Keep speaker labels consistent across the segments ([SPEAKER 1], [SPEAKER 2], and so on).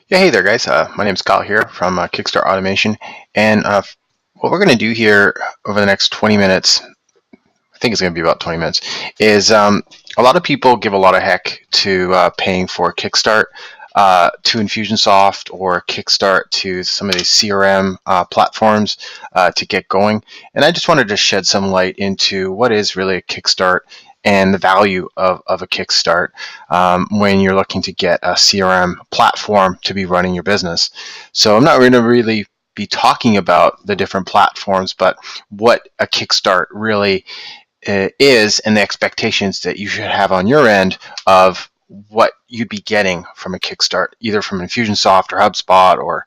[SPEAKER 1] Yeah, hey there, guys. My name's Kyle here from Kickstart Automation, and what we're going to do here over the next 20 minutes, I think it's going to be about 20 minutes, is a lot of people give a lot of heck to paying for Kickstart to Infusionsoft or Kickstart to some of these CRM platforms to get going. And I just wanted to shed some light into what is really a Kickstart and the value of a Kickstart when you're looking to get a CRM platform to be running your business. So I'm not going to really be talking about the different platforms, but what a Kickstart really is and the expectations that you should have on your end of what you'd be getting from a Kickstart, either from Infusionsoft or HubSpot or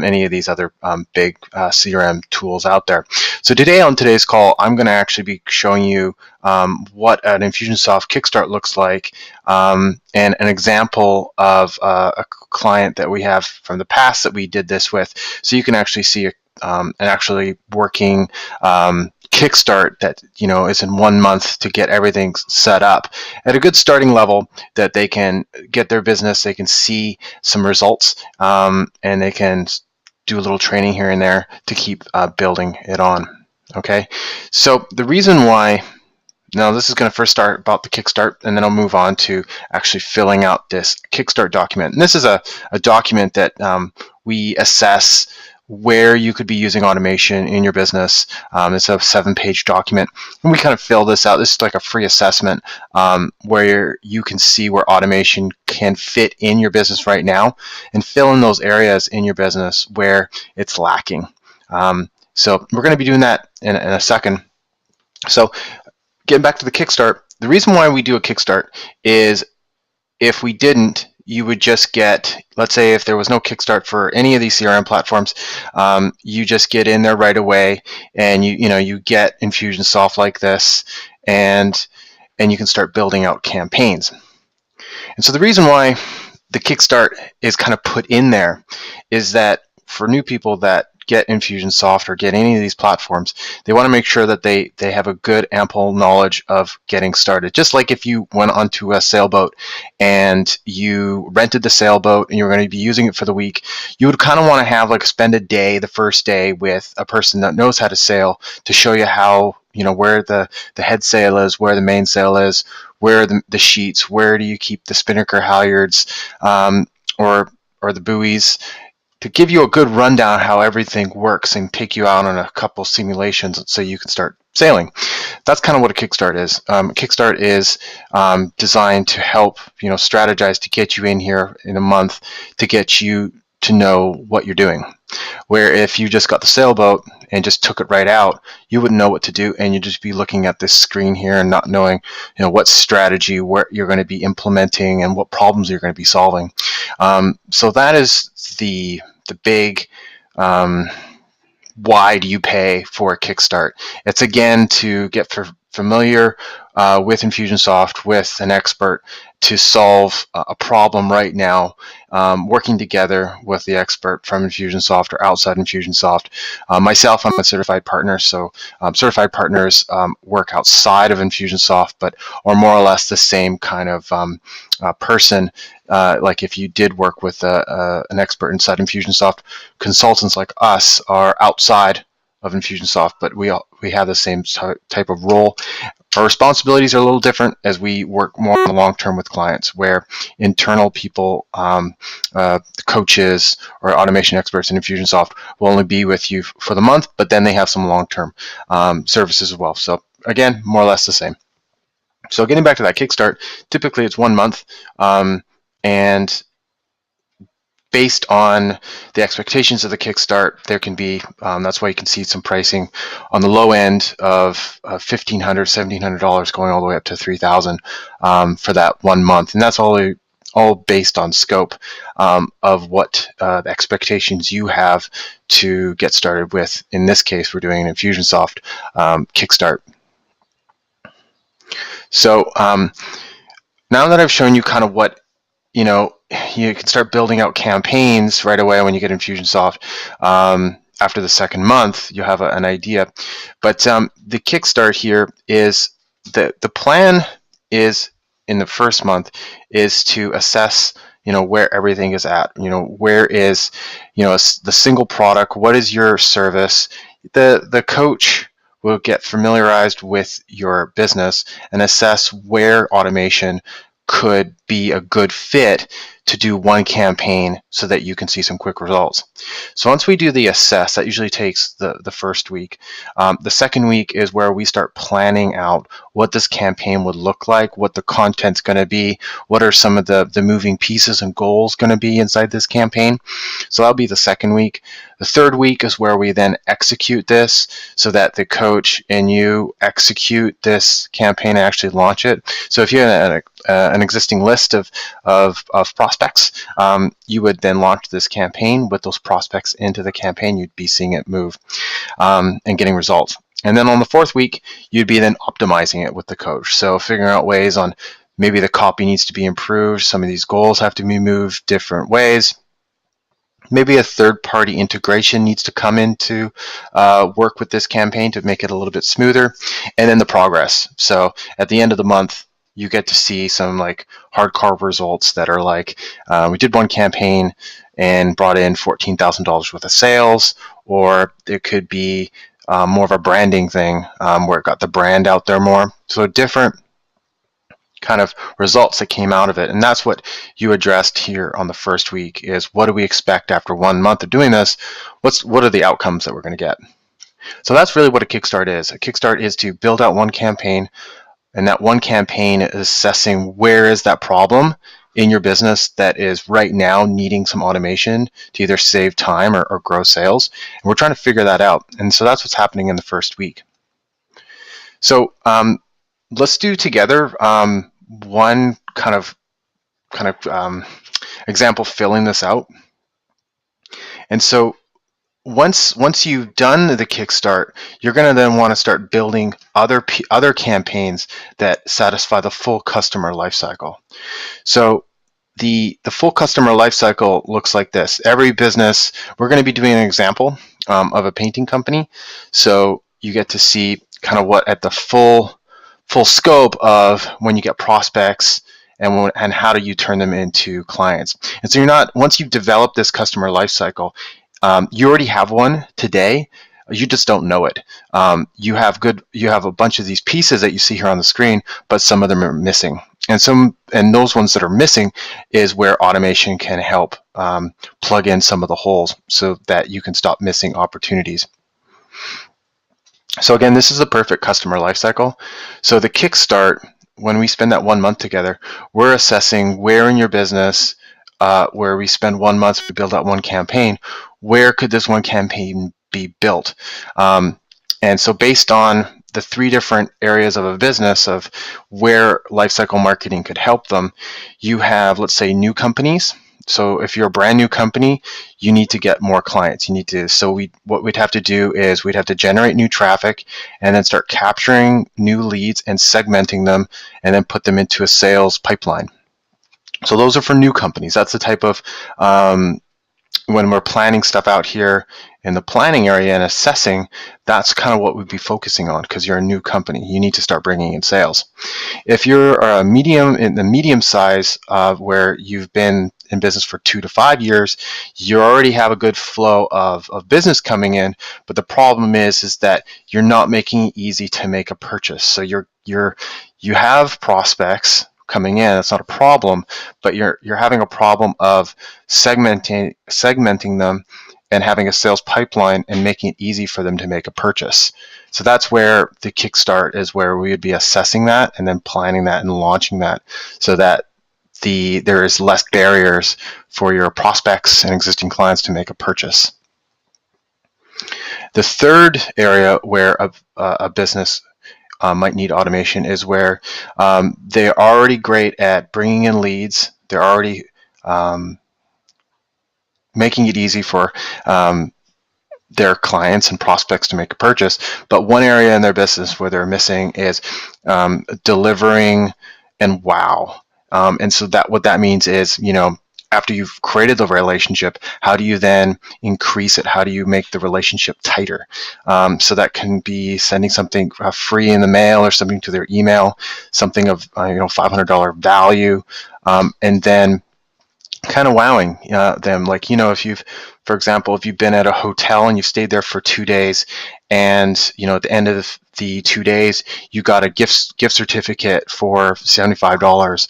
[SPEAKER 1] any of these other big CRM tools out there. So today on today's call, I'm going to actually be showing you what an Infusionsoft Kickstart looks like and an example of a client that we have from the past that we did this with, so you can actually see an actually working Kickstart that is in 1 month to get everything set up at a good starting level that they can get their business, they can see some results, and they can do a little training here and there to keep building it on. Okay, so the reason why now this is going to first start about the Kickstart, and then I'll move on to actually filling out this Kickstart document. And this is a document that we assess where you could be using automation in your business. It's a 7-page document, and we kind of fill this out. This is like a free assessment where you can see where automation can fit in your business right now and fill in those areas in your business where it's lacking. So we're going to be doing that in a second. So getting back to the Kickstart, the reason why we do a Kickstart is if we didn't, you would just get, let's say if there was no Kickstart for any of these CRM platforms, you just get in there right away and you get Infusionsoft like this, and you can start building out campaigns. And so the reason why the Kickstart is kind of put in there is that for new people that get Infusionsoft or get any of these platforms, they want to make sure that they have a good, ample knowledge of getting started. Just like if you went onto a sailboat and you rented the sailboat and you're going to be using it for the week, you would kind of want to have like spend a day, the first day, with a person that knows how to sail to show you how, where the head sail is, where the mainsail is, where are the sheets, where do you keep the spinnaker halyards, or the buoys, to give you a good rundown how everything works and take you out on a couple simulations so you can start sailing. That's kind of what a Kickstart is. Kickstart is designed to help strategize to get you in here in a month to get you to know what you're doing. Where if you just got the sailboat and just took it right out, you wouldn't know what to do, and you'd just be looking at this screen here and not knowing what strategy where you're going to be implementing and what problems you're going to be solving. So that is the big why do you pay for a Kickstart? It's again to get familiar with Infusionsoft, with an expert to solve a problem right now, working together with the expert from Infusionsoft or outside Infusionsoft. Myself, I'm a certified partner, so certified partners work outside of Infusionsoft, but are more or less the same kind of person. Like if you did work with an expert inside Infusionsoft, consultants like us are outside of Infusionsoft, but we have the same type of role. Our responsibilities are a little different as we work more in the long term with clients, where internal people, coaches or automation experts in Infusionsoft will only be with you for the month, but then they have some long-term services as well. So again, more or less the same. So getting back to that Kickstart, typically it's 1 month, and based on the expectations of the Kickstart, there can be, that's why you can see some pricing on the low end of $1,500, $1,700 going all the way up to $3,000 for that 1 month. And that's all based on scope of what the expectations you have to get started with. In this case, we're doing an Infusionsoft Kickstart. So now that I've shown you kind of what you can start building out campaigns right away when you get Infusionsoft. After the second month, you'll have an idea. But the Kickstart here is the plan is in the first month is to assess where everything is at. Where is, the single product, what is your service. The coach will get familiarized with your business and assess where automation could be a good fit to do one campaign so that you can see some quick results. So once we do the assess, that usually takes the first week. The second week is where we start planning out what this campaign would look like, what the content's going to be, what are some of the moving pieces and goals going to be inside this campaign. So that'll be the second week. The third week is where we then execute this so that the coach and you execute this campaign and actually launch it. So if you have an existing list of prospects, you would then launch this campaign with those prospects into the campaign. You'd be seeing it move and getting results. And then on the fourth week, you'd be then optimizing it with the coach. So figuring out ways on maybe the copy needs to be improved. Some of these goals have to be moved different ways. Maybe a third-party integration needs to come in to work with this campaign to make it a little bit smoother. And then the progress. So at the end of the month, you get to see some like hardcore results that are like, we did one campaign and brought in $14,000 worth of sales, or it could be more of a branding thing where it got the brand out there more. So different kind of results that came out of it. And that's what you addressed here on the first week is what do we expect after 1 month of doing this? What are the outcomes that we're going to get? So that's really what a Kickstart is. A Kickstart is to build out one campaign, and that one campaign is assessing where is that problem in your business that is right now needing some automation to either save time or grow sales. And we're trying to figure that out. And so that's what's happening in the first week. So let's do together one kind of example filling this out. And so once you've done the Kickstart, you're going to then want to start building other campaigns that satisfy the full customer lifecycle. So the full customer lifecycle looks like this. Every business, we're going to be doing an example of a painting company. So you get to see kind of what at the full scope of when you get prospects and how do you turn them into clients. And so you're not, once you've developed this customer lifecycle, you already have one today. You just don't know it. You have a bunch of these pieces that you see here on the screen, but some of them are missing. And those ones that are missing is where automation can help plug in some of the holes so that you can stop missing opportunities. So again, this is a perfect customer lifecycle. So the Kickstart, when we spend that 1 month together, we're assessing where in your business, where we spend 1 month to build out one campaign, where could this one campaign be built? And so based on the 3 different areas of a business of where lifecycle marketing could help them, you have, let's say, new companies. So if you're a brand new company, you need to get more clients. What we'd have to do is we'd have to generate new traffic and then start capturing new leads and segmenting them and then put them into a sales pipeline. So those are for new companies. That's the type of, when we're planning stuff out here in the planning area and assessing, that's kind of what we'd be focusing on because you're a new company. You need to start bringing in sales. If you're a medium, in the medium size where you've been in business for 2 to 5 years, you already have a good flow of business coming in, but the problem is that you're not making it easy to make a purchase. So you have prospects coming in, it's not a problem, but you're having a problem of segmenting them and having a sales pipeline and making it easy for them to make a purchase. So that's where the Kickstart is, where we would be assessing that and then planning that and launching that so that there is less barriers for your prospects and existing clients to make a purchase. The third area where a business might need automation is where they're already great at bringing in leads. They're already making it easy for their clients and prospects to make a purchase. But one area in their business where they're missing is delivering and wow. And so what that means is, after you've created the relationship, how do you then increase it? How do you make the relationship tighter? So that can be sending something free in the mail or something to their email, something of $500 value, and then kind of wowing them. Like, if you've, for example, if you've been at a hotel and you've stayed there for 2 days, and at the end of the 2 days, you got a gift certificate for $75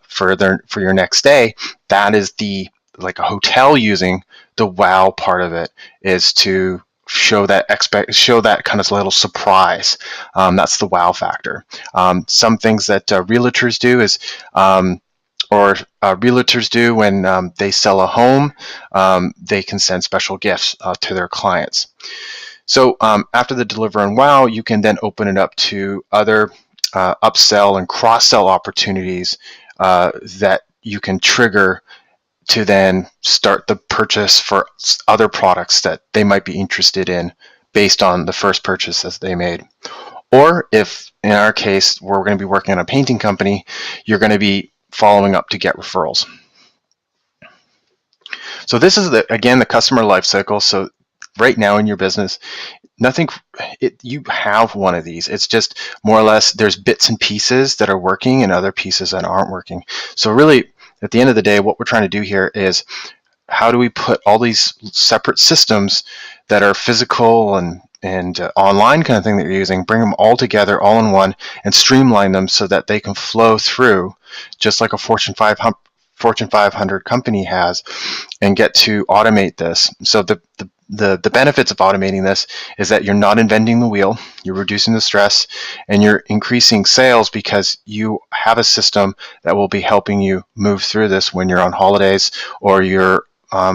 [SPEAKER 1] for your next stay. That is the like a hotel using the wow part of it, is to show that kind of little surprise. That's the wow factor. Some things that realtors do is or realtors do when they sell a home, they can send special gifts to their clients. So after the deliver and wow, you can then open it up to other upsell and cross-sell opportunities that you can trigger to then start the purchase for other products that they might be interested in based on the first purchases they made. Or if, in our case, we're going to be working on a painting company, you're going to be following up to get referrals. So this is, again, the customer life cycle. So right now in your business, you have one of these. It's just more or less there's bits and pieces that are working and other pieces that aren't working. So really, at the end of the day, what we're trying to do here is, how do we put all these separate systems that are physical and online kind of thing that you're using, bring them all together, all in one, and streamline them so that they can flow through just like a Fortune 500 company has, and get to automate this. So the benefits of automating this is that you're not inventing the wheel, you're reducing the stress, and you're increasing sales because you have a system that will be helping you move through this when you're on holidays, or you're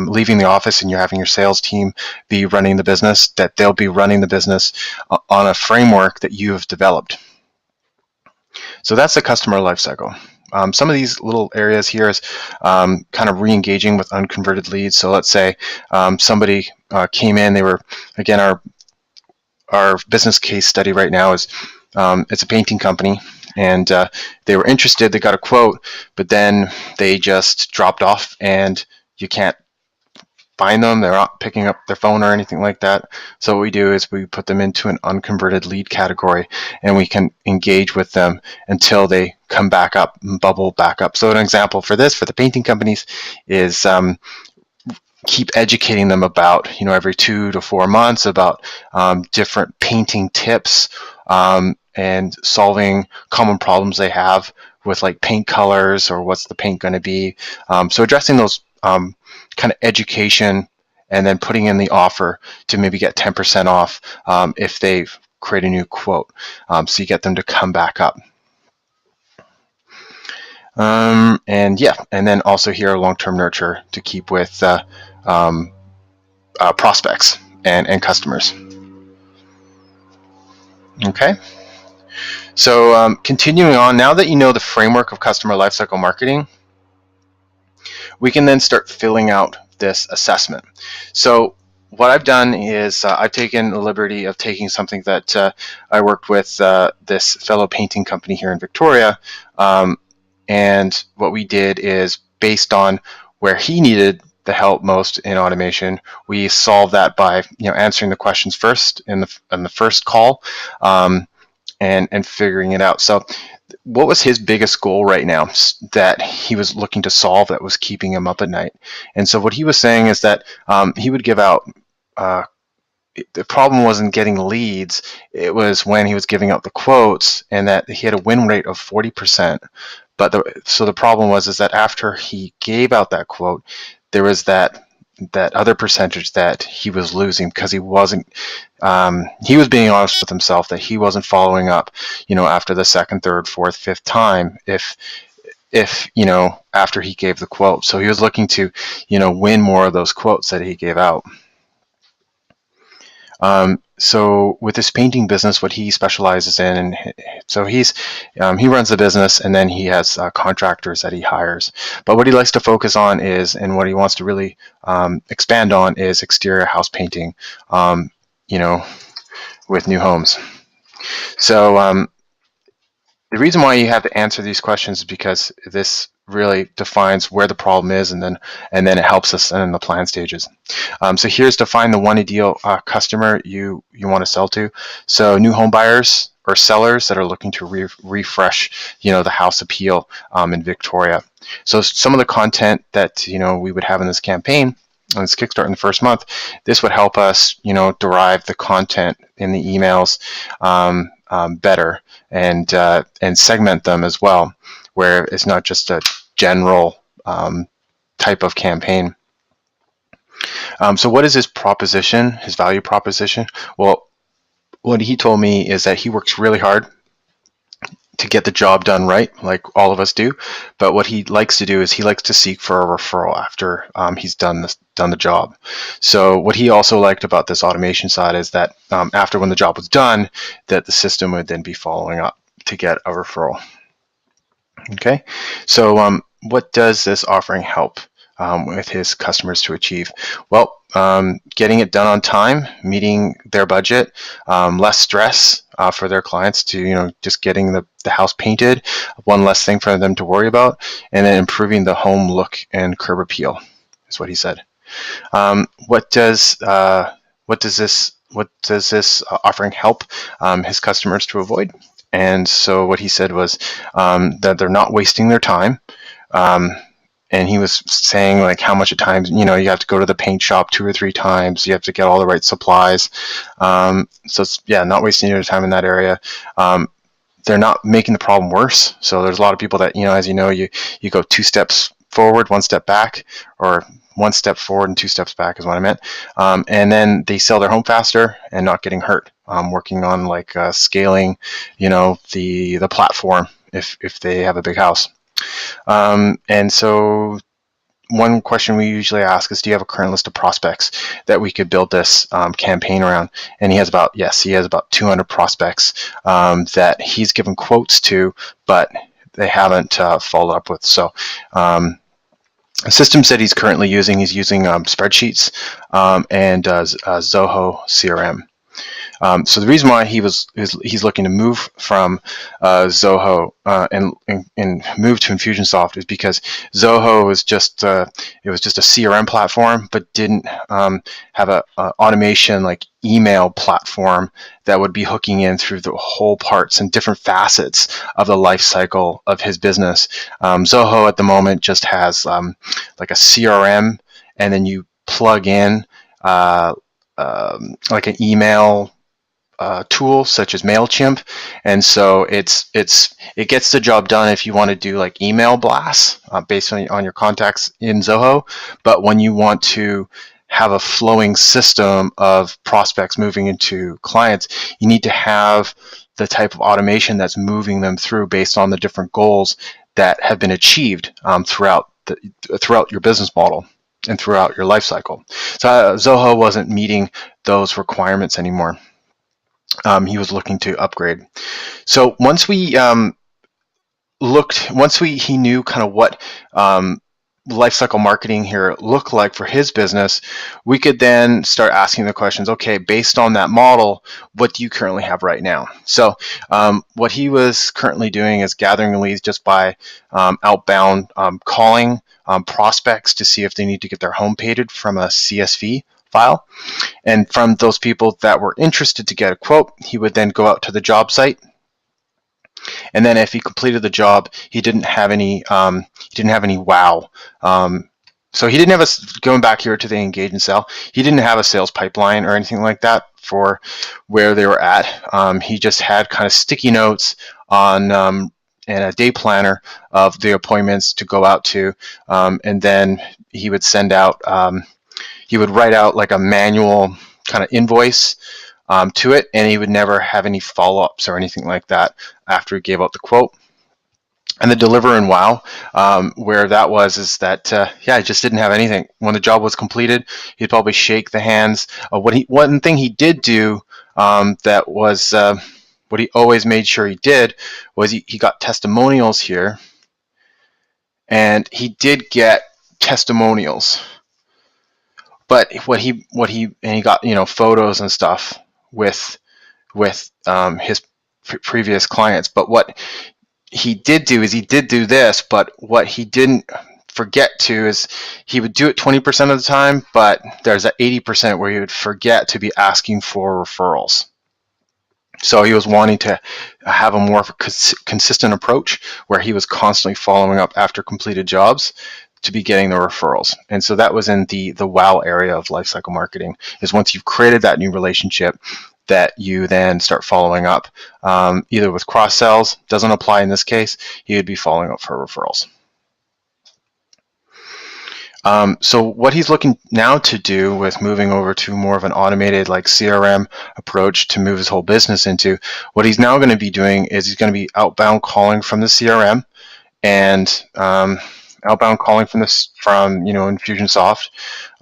[SPEAKER 1] leaving the office and you're having your sales team be running the business, that they'll be running the business on a framework that you have developed. So that's the customer life cycle. Some of these little areas here is kind of re-engaging with unconverted leads. So let's say somebody came in, they were, again, our business case study right now is it's a painting company, and they were interested, they got a quote, but then they just dropped off and you can't find them. They're not picking up their phone or anything like that. So what we do is we put them into an unconverted lead category, and we can engage with them until they come back up and bubble back up. So an example for this, for the painting companies, is keep educating them about, every 2 to 4 months, about different painting tips and solving common problems they have with like paint colors or what's the paint going to be. So addressing those kind of education, and then putting in the offer to maybe get 10% off if they create a new quote. So you get them to come back up. And then also here, long-term nurture to keep with prospects and customers. Okay. So continuing on, now that you know the framework of customer lifecycle marketing, we can then start filling out this assessment. So what I've done is I've taken the liberty of taking something that I worked with this fellow painting company here in Victoria, and what we did is, based on where he needed the help most in automation, we solved that by answering the questions first in the first call, and figuring it out. So what was his biggest goal right now that he was looking to solve that was keeping him up at night? And so what he was saying is that he would give out, the problem wasn't getting leads, it was when he was giving out the quotes, and that he had a win rate of 40%. But the problem was is that after he gave out that quote, there was that other percentage that he was losing because he was being honest with himself that he wasn't following up, after the second, third, fourth, fifth time, if after he gave the quote. So he was looking to, win more of those quotes that he gave out. So with this painting business, what he specializes in, and so he runs the business, and then he has contractors that he hires. But what he likes to focus on is, and what he wants to really expand on, is exterior house painting, with new homes. So the reason why you have to answer these questions is because this really defines where the problem is, and then it helps us in the plan stages. So here's to find the one ideal customer you want to sell to. So new home buyers or sellers that are looking to refresh, the house appeal in Victoria. So some of the content that we would have in this campaign, on this Kickstart in the first month, this would help us derive the content in the emails better, and segment them as well, where it's not just a general type of campaign. So what is his proposition, his value proposition? Well, what he told me is that he works really hard to get the job done right, like all of us do. But what he likes to do is he likes to seek for a referral after he's done the job. So what he also liked about this automation side is that after when the job was done, that the system would then be following up to get a referral. Okay, so what does this offering help with his customers to achieve? Well, getting it done on time, meeting their budget, less stress for their clients to just getting the house painted, one less thing for them to worry about, and then improving the home look and curb appeal is what he said. What does this offering help his customers to avoid? And so what he said was that they're not wasting their time. And he was saying like how much at times you have to go to the paint shop 2 or 3 times. You have to get all the right supplies. So it's, yeah, not wasting your time in that area. They're not making the problem worse. So there's a lot of people that as you go 2 steps forward, 1 step back, or 1 step forward and 2 steps back is what I meant. And then they sell their home faster and not getting hurt. Working on like scaling, the platform if they have a big house. And so one question we usually ask is, do you have a current list of prospects that we could build this campaign around? And he has about 200 prospects that he's given quotes to, but they haven't followed up with. So the systems that he's currently using, he's using spreadsheets and Zoho CRM. So the reason why he's looking to move from Zoho and move to Infusionsoft is because Zoho was just a CRM platform, but didn't have a automation like email platform that would be hooking in through the whole parts and different facets of the life cycle of his business. Zoho at the moment just has like a CRM, and then you plug in like an email tool such as MailChimp, and so it gets the job done if you want to do like email blasts based on your contacts in Zoho. But when you want to have a flowing system of prospects moving into clients, you need to have the type of automation that's moving them through based on the different goals that have been achieved throughout your business model and throughout your life cycle. So Zoho wasn't meeting those requirements anymore. He was looking to upgrade. So once he knew kind of what lifecycle marketing here looked like for his business, we could then start asking the questions, okay, based on that model, what do you currently have right now? So what he was currently doing is gathering leads just by outbound calling prospects to see if they need to get their home painted from a CSV file. And from those people that were interested to get a quote, he would then go out to the job site. And then if he completed the job, he didn't have any wow. So he didn't have going back here to the engage and sell, he didn't have a sales pipeline or anything like that for where they were at. He just had kind of sticky notes on and a day planner of the appointments to go out to, and then he would send out he would write out like a manual kind of invoice to it, and he would never have any follow-ups or anything like that after he gave out the quote. And the deliver and wow, where that was is that I just didn't have anything. When the job was completed, he'd probably shake the hands. One thing he did do that was what he always made sure he did was he got testimonials here, and he did get testimonials. But he got photos and stuff with his previous clients. But what he did do is he did do this, but what he didn't forget to is he would do it 20% of the time, but there's that 80% where he would forget to be asking for referrals. So he was wanting to have a more consistent approach where he was constantly following up after completed jobs to be getting the referrals. And so that was in the wow area of lifecycle marketing, is once you've created that new relationship, that you then start following up, either with cross sells. Doesn't apply in this case. He would be following up for referrals. So what he's looking now to do with moving over to more of an automated like CRM approach to move his whole business into, what he's now going to be doing is he's going to be outbound calling from the CRM, and outbound calling from Infusionsoft,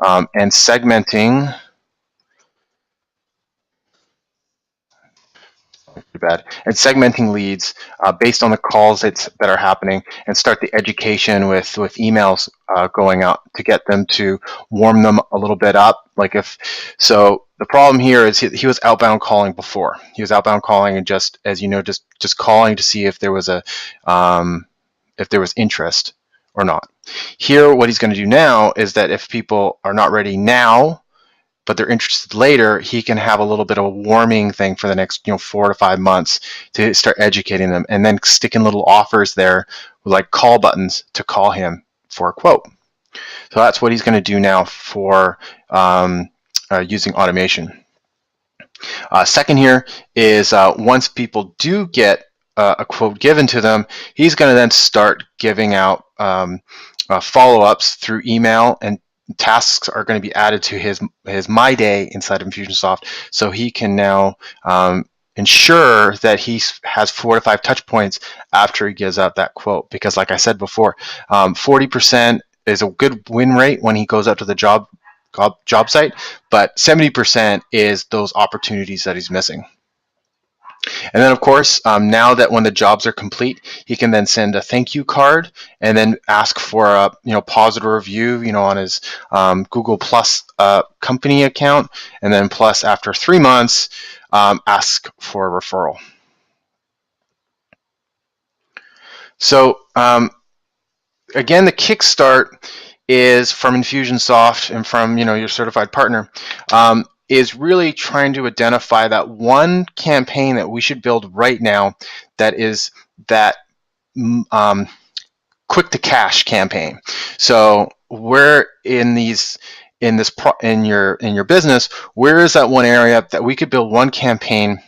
[SPEAKER 1] and segmenting. Too bad. And segmenting leads based on the calls that are happening, and start the education with emails going out to get them to warm them a little bit up. Like if so, the problem here is he was outbound calling before. He was outbound calling and just, as you know, just calling to see if there was interest or not. Here, what he's going to do now is that if people are not ready now, but they're interested later, he can have a little bit of a warming thing for the next 4 to 5 months to start educating them, and then sticking little offers there like call buttons to call him for a quote. So that's what he's going to do now for using automation. Second here is once people do get a quote given to them, he's going to then start giving out follow-ups through email, and tasks are going to be added to his My Day inside of Infusionsoft, so he can now ensure that he has 4 to 5 touch points after he gives out that quote. Because like I said before, 40% is a good win rate when he goes out to the job site, but 70% is those opportunities that he's missing. And then, of course, now that when the jobs are complete, he can then send a thank you card, and then ask for a positive review, on his Google Plus company account, and then plus after 3 months, ask for a referral. So again, the Kickstart is from Infusionsoft and from your certified partner. Is really trying to identify that one campaign that we should build right now that is that quick to cash campaign. So where in your business, where is that one area that we could build one campaign,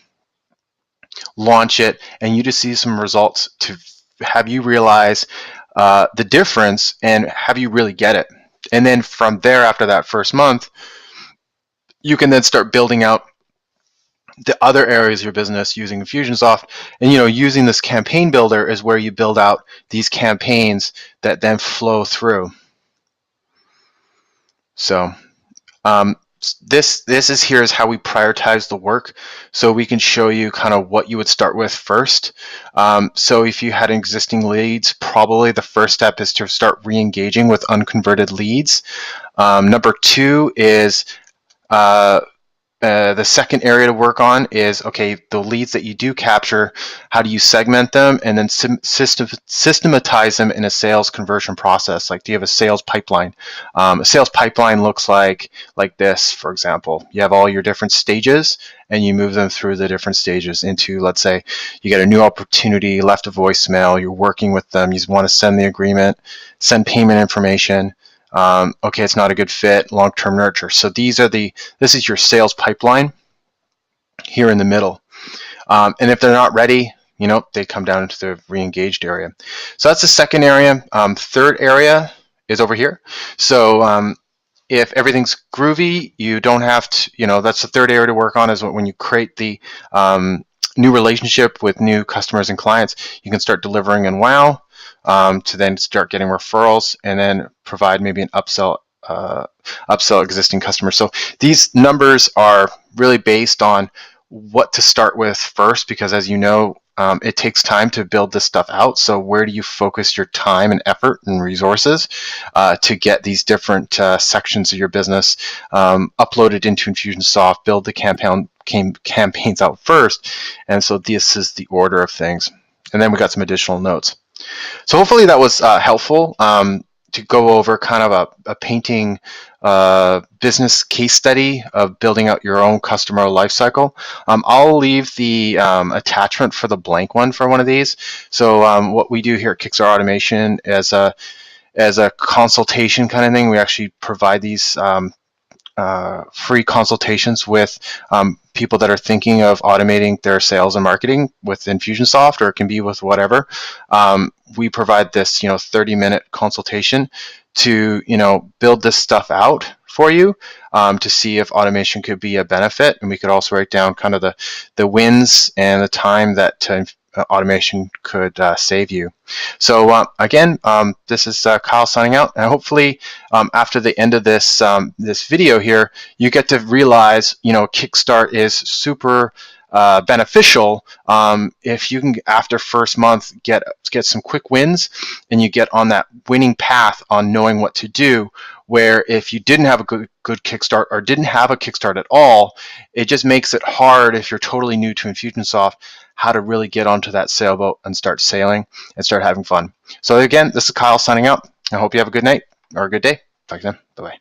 [SPEAKER 1] launch it, and you just see some results to have you realize the difference and have you really get it. And then from there, after that first month, you can then start building out the other areas of your business using Infusionsoft. And using this campaign builder is where you build out these campaigns that then flow through. So this is how we prioritize the work, so we can show you kind of what you would start with first. So if you had existing leads, probably the first step is to start re-engaging with unconverted leads. Number 2 is the second area to work on is, okay, the leads that you do capture, how do you segment them, and then systematize them in a sales conversion process? Like, do you have a sales pipeline? A sales pipeline looks like this, for example. You have all your different stages, and you move them through the different stages into, let's say, you get a new opportunity, left a voicemail, you're working with them, you want to send the agreement, send payment information. Okay, it's not a good fit, long-term nurture. So this is your sales pipeline here in the middle. And if they're not ready, they come down into the re-engaged area. So that's the second area. Third area is over here. So if everything's groovy, you don't have to, that's the third area to work on, is when you create the new relationship with new customers and clients, you can start delivering in WOW. To then start getting referrals, and then provide maybe an upsell existing customers. So these numbers are really based on what to start with first, because as you know, it takes time to build this stuff out. So where do you focus your time and effort and resources to get these different sections of your business uploaded into Infusionsoft, build the campaigns out first? And so this is the order of things. And then we got some additional notes. So hopefully that was helpful. to go over kind of a painting business case study of building out your own customer lifecycle. I'll leave the attachment for the blank one for one of these. So what we do here at Kickstart Automation as a consultation kind of thing, we actually provide these free consultations with people that are thinking of automating their sales and marketing with Infusionsoft, or it can be with whatever. We provide this 30-minute consultation to build this stuff out for you, to see if automation could be a benefit, and we could also write down kind of the wins and the time that automation could save you. So again, this is Kyle signing out, and hopefully after the end of this this video here, you get to realize Kickstart is super beneficial if you can, after first month, get some quick wins, and you get on that winning path on knowing what to do. Where if you didn't have a good Kickstart, or didn't have a Kickstart at all, it just makes it hard if you're totally new to Infusionsoft, how to really get onto that sailboat and start sailing and start having fun. So again, this is Kyle signing out. I hope you have a good night or a good day. Talk to them. Bye-bye.